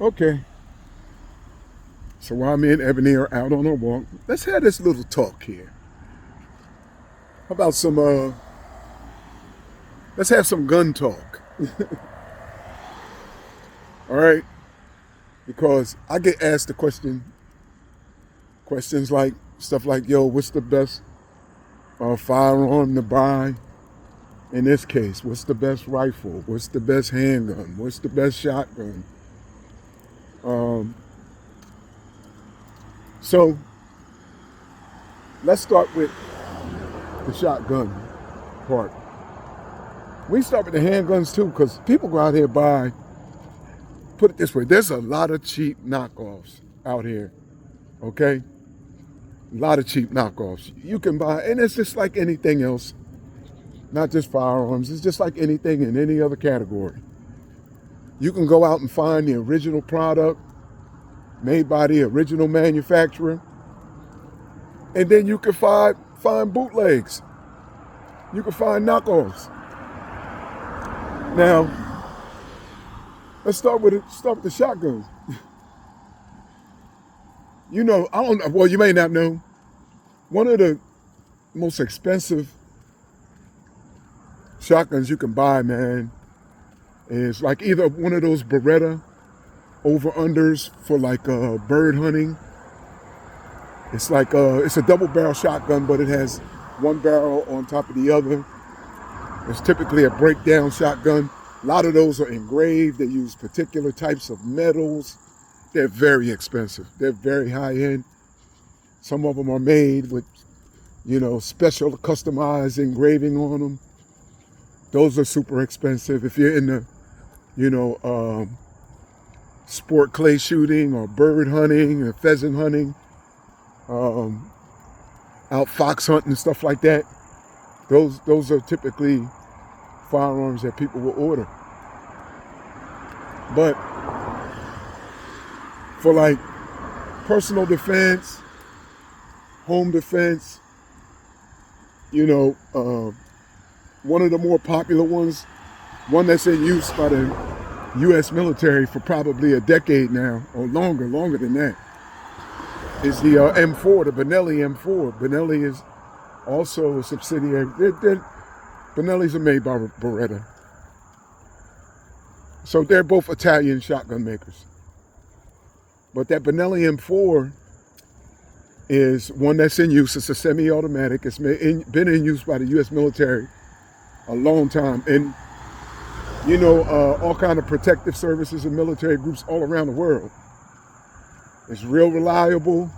Okay. So while me and Ebony are out on a walk, let's have this little talk here. How about let's have some gun talk. All right? Because I get asked the questions like, stuff like, yo, what's the best firearm to buy? In this case, what's the best rifle? What's the best handgun? What's the best shotgun? Um, so let's start with the shotgun part. We start with the handguns too, because people go out here buy, put it this way, there's a lot of cheap knockoffs out here, okay? A lot of cheap knockoffs. You can buy, and it's just like anything else, not just firearms, it's just like anything in any other category. You can go out and find the original product made by the original manufacturer, and then you can find bootlegs. You can find knockoffs. Now, let's start with the shotguns. You know, I don't know. Well, you may not know. One of the most expensive shotguns you can buy, man, is like either one of those Beretta over-unders for like bird hunting. It's like it's a double barrel shotgun, but it has one barrel on top of the other. It's typically a breakdown shotgun. A lot of those are engraved. They use particular types of metals. They're very expensive. They're very high end. Some of them are made with, special customized engraving on them. Those are super expensive. If you're in the, sport clay shooting or bird hunting or pheasant hunting, out fox hunting and stuff like that, those are typically firearms that people will order. But for like personal defense, home defense, one of the more popular ones, one that's in use by the U.S. military for probably a decade now, or longer than that, is the M4, the Benelli M4. Benelli is also a subsidiary. Benellis are made by Beretta. So they're both Italian shotgun makers. But that Benelli M4 is one that's in use. It's a semi-automatic. It's been in use by the U.S. military a long time. And, all kind of protective services and military groups all around the world. It's real reliable.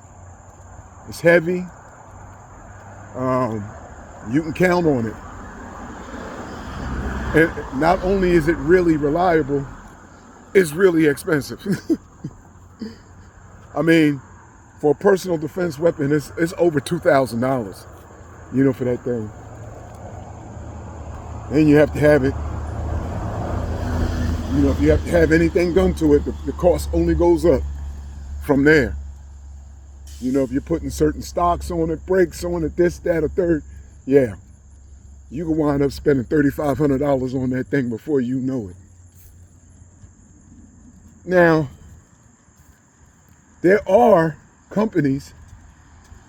It's heavy. You can count on it. And not only is it really reliable, it's really expensive. I mean, for a personal defense weapon, it's over $2,000, for that thing. And you have to have it. If you have to have anything done to it, the cost only goes up from there. If you're putting certain stocks on it, brakes on it, this, that, or third, yeah, you can wind up spending $3,500 on that thing before you know it. Now, there are companies,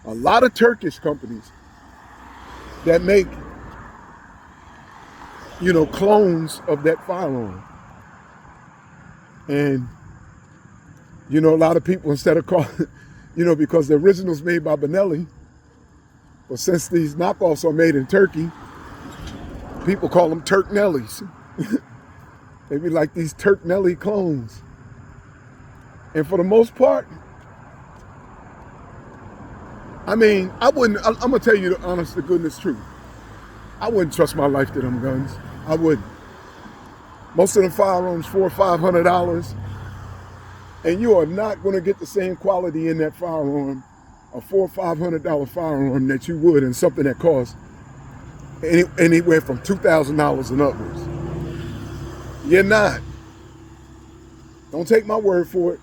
a lot of Turkish companies, that make, clones of that firearm. And, a lot of people, instead of calling, because the original's made by Benelli, but since these knockoffs are made in Turkey, people call them Turknellies. They be like these Turknelli clones. And for the most part, I mean, I'm going to tell you the honest to goodness truth. I wouldn't trust my life to them guns. I wouldn't. Most of the firearms, $400 or $500, and you are not going to get the same quality in that firearm, a $400 or $500 firearm, that you would in something that costs anywhere from $2,000 and upwards. You're not. Don't take my word for it.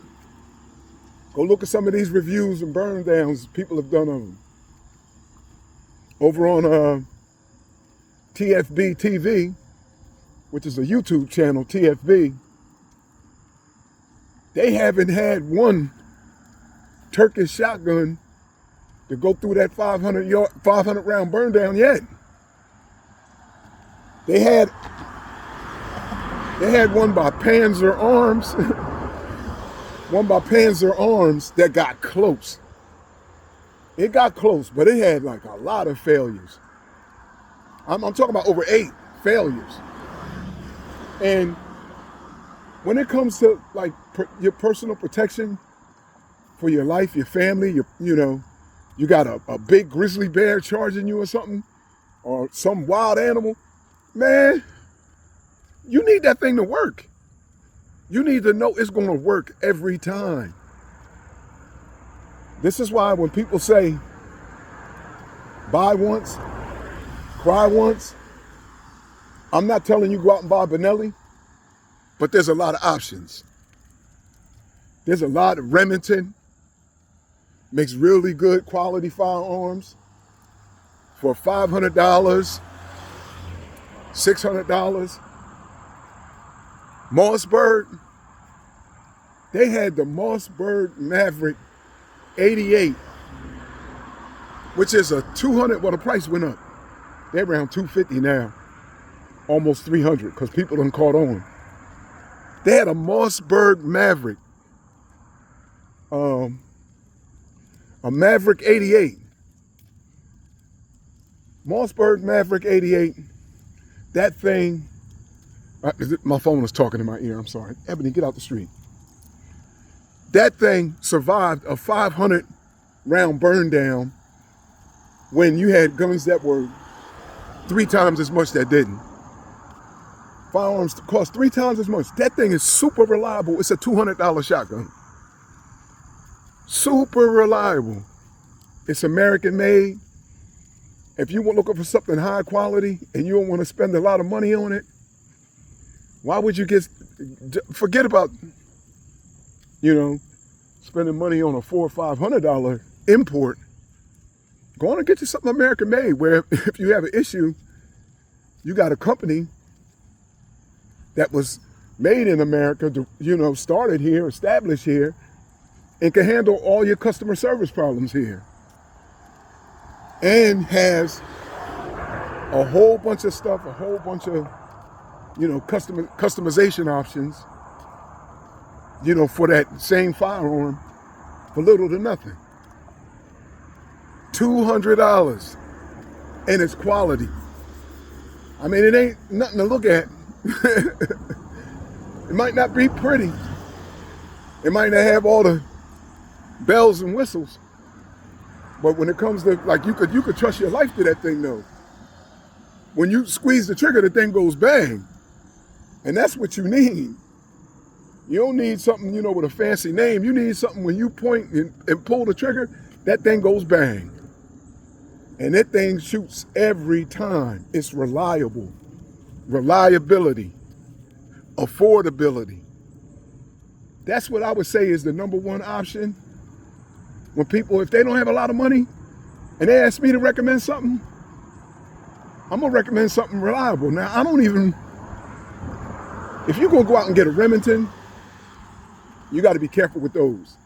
Go look at some of these reviews and burn downs people have done of them. Over on TFB TV, which is a YouTube channel, TFB, They haven't had one Turkish shotgun to go through that 500 round burn down yet. They had one by Panzer Arms, that got close. It got close, but it had like a lot of failures. I'm talking about over 8 failures. And when it comes to like your personal protection for your life, your family, you got a big grizzly bear charging you or something, or some wild animal, man, you need that thing to work. You need to know it's going to work every time. This is why when people say, buy once, cry once, I'm not telling you go out and buy Benelli, but there's a lot of options. There's a lot of Remington, makes really good quality firearms for $500, $600. Mossberg, they had the Mossberg Maverick 88, which is a 200, well, the price went up. They're around 250 now, almost 300, because people done caught on. They had a Mossberg Maverick, a Maverick 88. Mossberg Maverick 88, that thing, my phone was talking in my ear, I'm sorry. Ebony, get out the street. That thing survived a 500 round burn down when you had guns that were 3 times as much that didn't. Firearms cost 3 times as much. That thing is super reliable. It's a $200 shotgun. Super reliable. It's American made. If you were looking for something high quality and you don't want to spend a lot of money on it, why would you forget about, spending money on a $400 or $500 import? Go on and get you something American made, where if you have an issue, you got a company that was made in America, started here, established here, and can handle all your customer service problems here. And has a whole bunch of stuff, a whole bunch of, customization options, for that same firearm for little to nothing. $200, and it's quality. I mean, it ain't nothing to look at. It might not be pretty. It might not have all the bells and whistles. But when it comes to, like, you could trust your life to that thing, though. When you squeeze the trigger, the thing goes bang. And that's what you need. You don't need something, with a fancy name. You need something when you point and pull the trigger, that thing goes bang. And that thing shoots every time. It's reliable. Reliability. Affordability. That's what I would say is the number one option. When people, if they don't have a lot of money and they ask me to recommend something, I'm going to recommend something reliable. Now, if you're going to go out and get a Remington, you got to be careful with those,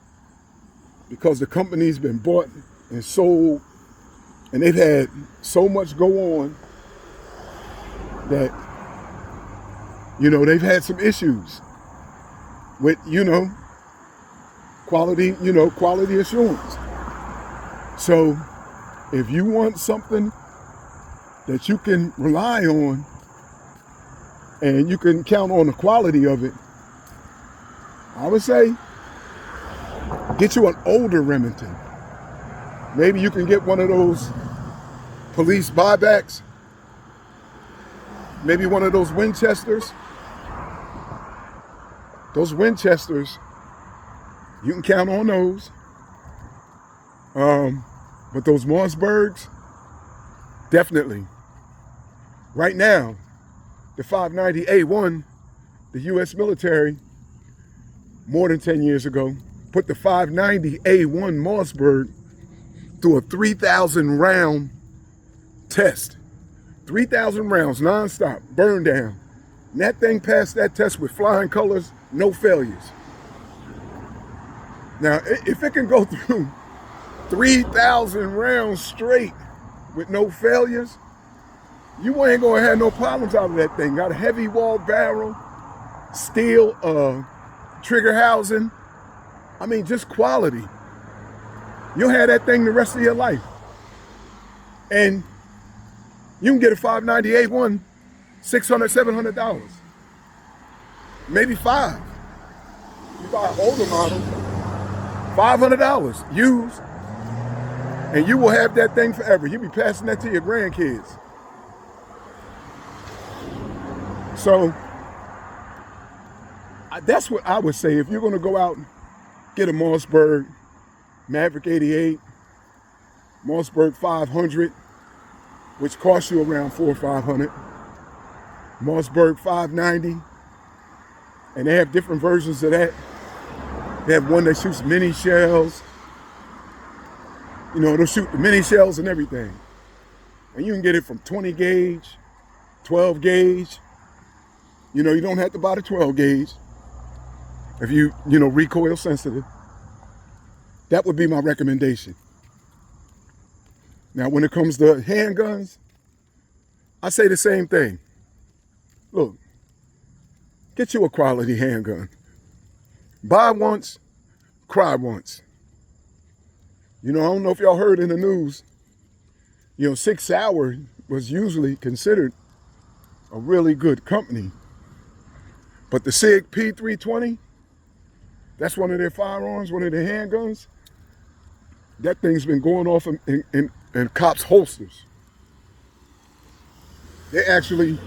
because the company's been bought and sold, and they've had so much go on that, they've had some issues with, quality assurance. So if you want something that you can rely on and you can count on the quality of it, I would say get you an older Remington. Maybe you can get one of those police buybacks. Maybe one of those Winchesters. Those Winchesters, you can count on those. But those Mossbergs, definitely. Right now, the 590A1, the U.S. military, more than 10 years ago, put the 590A1 Mossberg through a 3,000 round test. 3,000 rounds, nonstop, burn down. And that thing passed that test with flying colors, no failures. Now, if it can go through 3,000 rounds straight with no failures, you ain't gonna have no problems out of that thing. Got a heavy wall barrel, steel trigger housing. I mean, just quality. You'll have that thing the rest of your life. And you can get a 598 one, $600, $700. Maybe five. You buy an older model, $500 used, and you will have that thing forever. You'll be passing that to your grandkids. So that's what I would say. If you're going to go out and get a Mossberg Maverick 88, Mossberg 500, which costs you around $400 or $500, Mossberg 590, and they have different versions of that. They have one that shoots mini shells. You know, they'll shoot the mini shells and everything. And you can get it from 20 gauge, 12 gauge. You know, you don't have to buy the 12 gauge if you recoil sensitive. That would be my recommendation. Now, when it comes to handguns, I say the same thing. Look, get you a quality handgun. Buy once, cry once. You know, I don't know if y'all heard in the news, Sig Sauer was usually considered a really good company. But the SIG P320, that's one of their firearms, one of their handguns. That thing's been going off in cops' holsters. The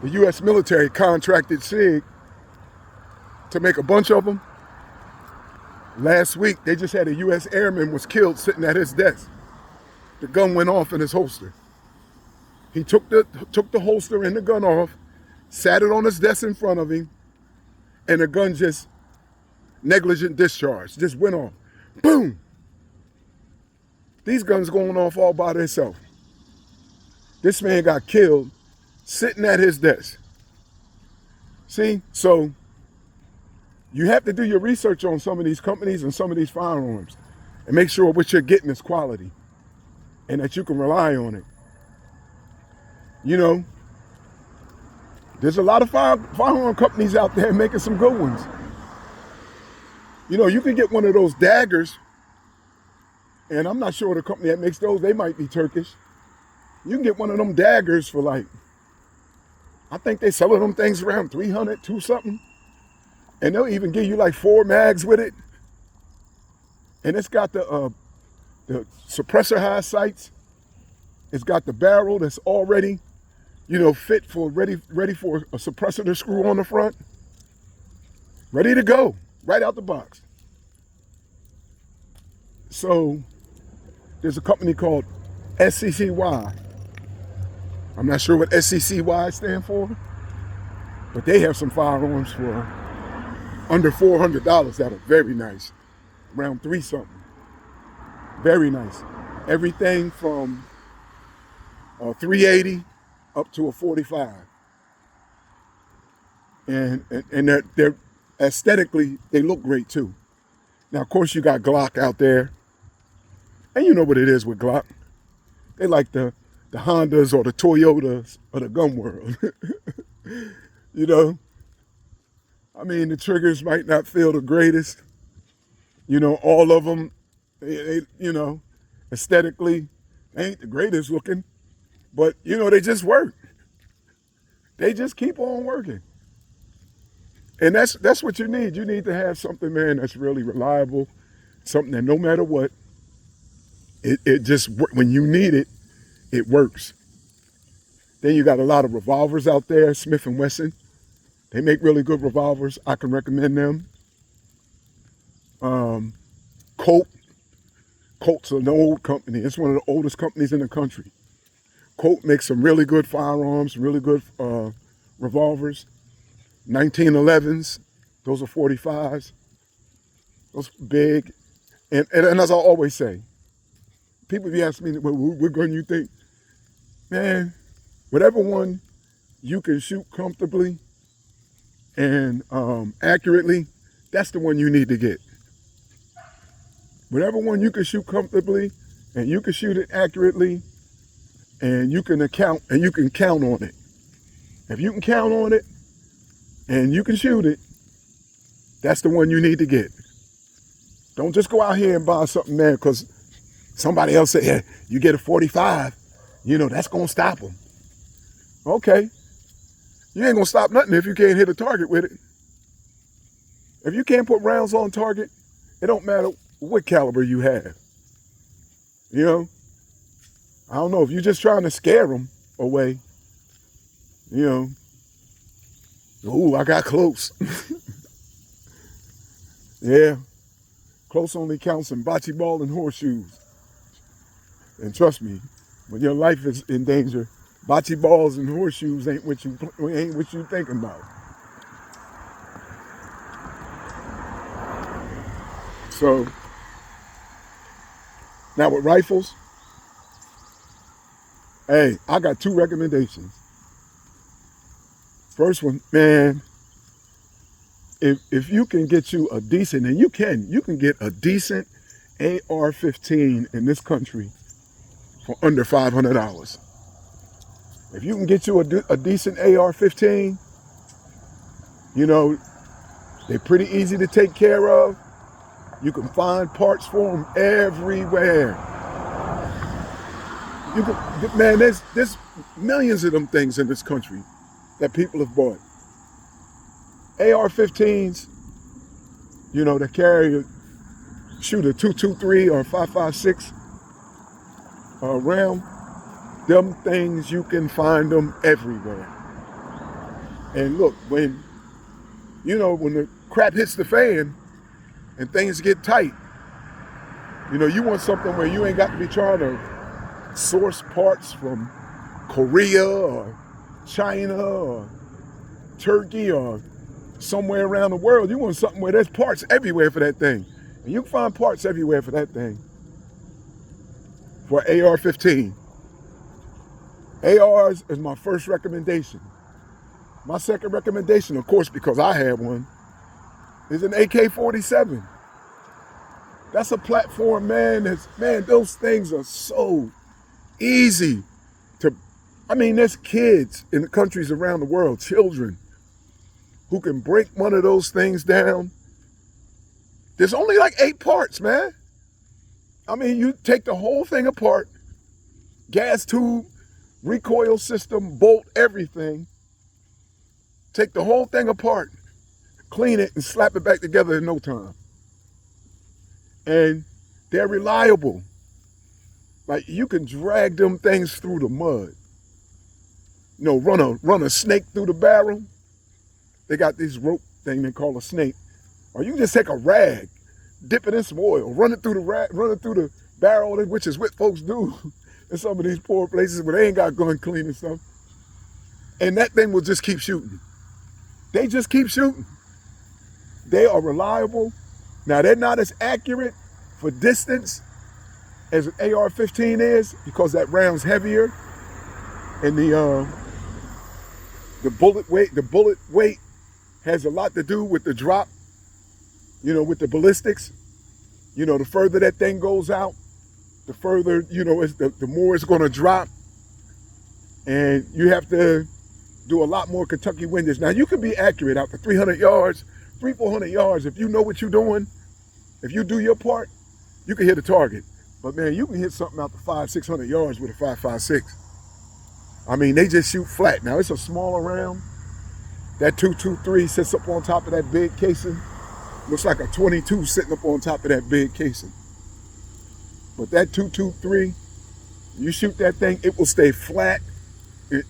U.S. military contracted SIG to make a bunch of them. Last week, they just had a U.S. airman was killed sitting at his desk. The gun went off in his holster. He took the holster and the gun off, sat it on his desk in front of him, and the gun just negligent discharge, just went off. Boom! These guns going off all by themselves. This man got killed sitting at his desk. See, so you have to do your research on some of these companies and some of these firearms and make sure what you're getting is quality and that you can rely on it. You know, there's a lot of firearm companies out there making some good ones. You know, you can get one of those daggers, and I'm not sure the company that makes those, they might be Turkish. You can get one of them daggers for like, I think they selling them things around 300, 2 something. And they'll even give you like 4 mags with it. And it's got the suppressor high sights. It's got the barrel that's already, fit for ready for a suppressor to screw on the front. Ready to go, right out the box. So there's a company called SCCY. I'm not sure what SCCY stand for, but they have some firearms for under $400 that are very nice, around 3 something. Very nice. Everything from a 380 up to a 45. And they're aesthetically, they look great too. Now, of course, you got Glock out there. And you know what it is with Glock. They like the Hondas or the Toyotas of the gun world. I mean, the triggers might not feel the greatest. All of them, aesthetically, they ain't the greatest looking. But, they just work. They just keep on working. And that's what you need. You need to have something, man, that's really reliable. Something that no matter what, it just, when you need it, it works. Then you got a lot of revolvers out there, Smith & Wesson. They make really good revolvers. I can recommend them. Colt. Colt's an old company. It's one of the oldest companies in the country. Colt makes some really good firearms, really good revolvers. 1911s. Those are 45s. Those are big. And as I always say, people be asking me, well, what gun you think? Man, whatever one you can shoot comfortably and accurately, that's the one you need to get. Whatever one you can shoot comfortably and you can shoot it accurately and you can count on it. If you can count on it and you can shoot it, that's the one you need to get. Don't just go out here and buy something, man, because somebody else said, yeah, you get a 45, that's going to stop them. Okay. You ain't going to stop nothing if you can't hit a target with it. If you can't put rounds on target, it don't matter what caliber you have. I don't know, if you're just trying to scare them away, ooh, I got close. Yeah, close only counts in bocce ball and horseshoes. And trust me, when your life is in danger, bocce balls and horseshoes ain't what you thinking about. So, now with rifles, hey, I got 2 recommendations. First one, man, if you can get you a decent, and you can get a decent AR-15 in this country for under $500. If you can get you a decent AR-15, they're pretty easy to take care of. You can find parts for them everywhere. Man, there's millions of them things in this country that people have bought. AR-15s, that carry shoot a 223 or 5.56 round. Them things, you can find them everywhere. And look, when the crap hits the fan and things get tight, you want something where you ain't got to be trying to source parts from Korea or China or Turkey or somewhere around the world. You want something where there's parts everywhere for that thing. And you can find parts everywhere for that thing. For AR-15. ARs is my first recommendation. My second recommendation, of course, because I had one, is an AK-47. That's a platform, man. Those things are so easy to, there's kids in the countries around the world, children, who can break one of those things down. There's only like 8 parts, man. You take the whole thing apart, gas tube, recoil system, bolt, everything. Take the whole thing apart, clean it, and slap it back together in no time. And they're reliable. Like, you can drag them things through the mud. Run a snake through the barrel. They got this rope thing they call a snake. Or you can just take a rag, dip it in some oil, run it through the barrel, which is what folks do in some of these poor places where they ain't got gun clean and stuff. And that thing will just keep shooting. They just keep shooting. They are reliable. Now, they're not as accurate for distance as an AR-15 is, because that round's heavier, and the bullet weight has a lot to do with the drop, with the ballistics. The further that thing goes out, the further, the more it's going to drop. And you have to do a lot more Kentucky windage. Now, you can be accurate out to 300 yards, 400 yards. If you know what you're doing, if you do your part, you can hit a target. But, man, you can hit something out to 500-600 yards with a 5.56. They just shoot flat. Now, it's a smaller round. That 223 sits up on top of that big casing. Looks like a 22 sitting up on top of that big casing. But that 223, you shoot that thing, it will stay flat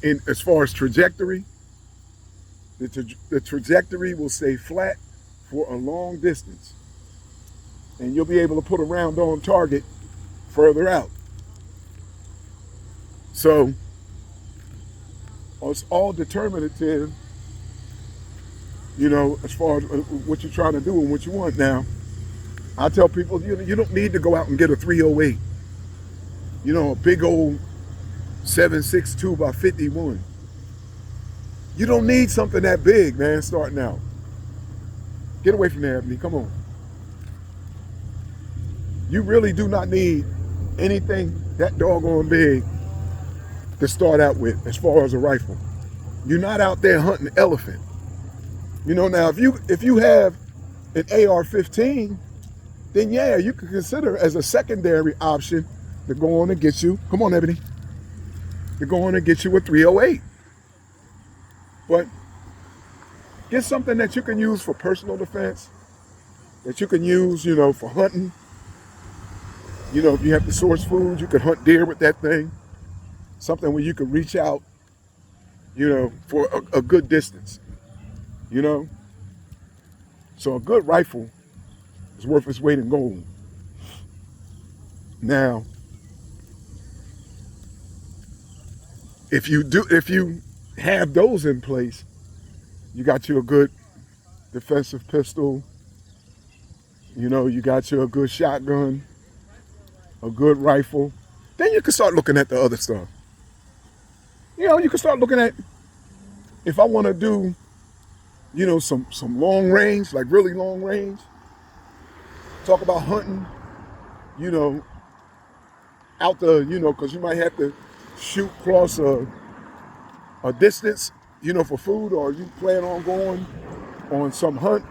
in as far as trajectory. The trajectory will stay flat for a long distance. And you'll be able to put a round on target further out. So, it's all determinative, as far as what you're trying to do and what you want. Now, I tell people, you don't need to go out and get a 308. A big old 7.62 by 51. You don't need something that big, man, starting out. Get away from there, Ebony. Come on. You really do not need anything that doggone big to start out with as far as a rifle. You're not out there hunting elephant. Now if you have an AR-15, then yeah, you could consider as a secondary option to go on and get you, come on, Ebony, to go on and get you a 308. But get something that you can use for personal defense, that you can use, for hunting. If you have to source food, you can hunt deer with that thing. Something where you can reach out, for a good distance, So a good rifle is worth its weight in gold. Now, if you have those in place, you got you a good defensive pistol, you got you a good shotgun, a good rifle, then you can start looking at the other stuff. You can start looking at, if I want to do, some long range, like really long range, talk about hunting, out the, because you might have to shoot across a distance, for food, or you plan on going on some hunt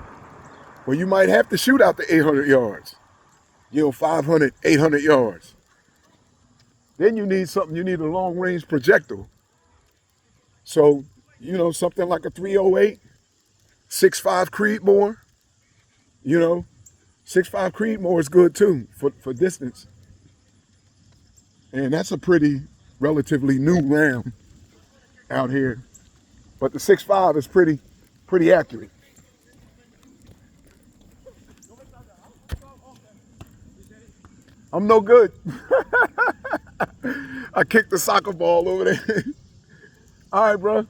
where you might have to shoot out to 800 yards, 500, 800 yards. Then you need a long range projectile. So, something like a 308, 6.5 Creedmoor, 6.5 Creedmoor is good too for distance. And that's a pretty relatively new round out here. But the 6.5 is pretty accurate. I'm no good. I kicked the soccer ball over there. All right, bro.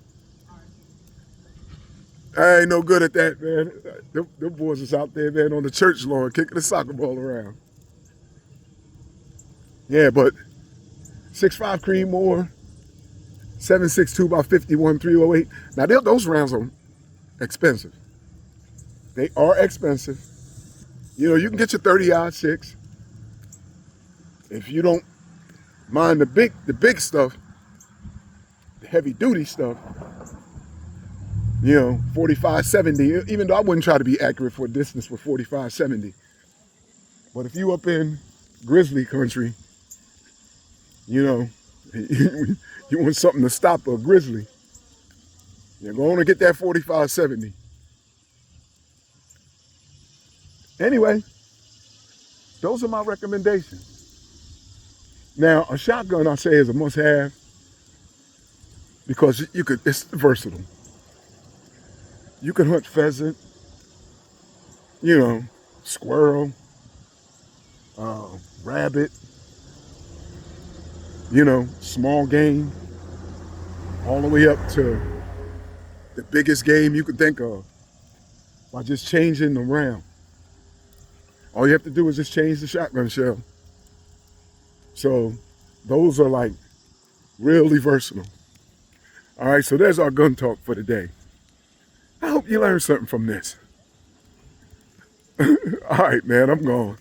I ain't no good at that, man. Them boys is out there, man, on the church lawn kicking the soccer ball around. Yeah, but 6.5 Creedmoor, 7.62 by 51 308. Now, those rounds are expensive. They are expensive. You can get your 30-06. If you don't mind the big stuff, the heavy duty stuff, 45-70, even though I wouldn't try to be accurate for a distance with 45-70. But if you up in grizzly country, you want something to stop a grizzly, you're going to get that 45-70. Anyway, those are my recommendations. Now, a shotgun, I say, is a must-have because it's versatile. You can hunt pheasant, squirrel, rabbit, small game, all the way up to the biggest game you could think of by just changing the round. All you have to do is just change the shotgun shell. So those are like really versatile. All right, so there's our gun talk for today. I hope you learned something from this. All right, man, I'm gone.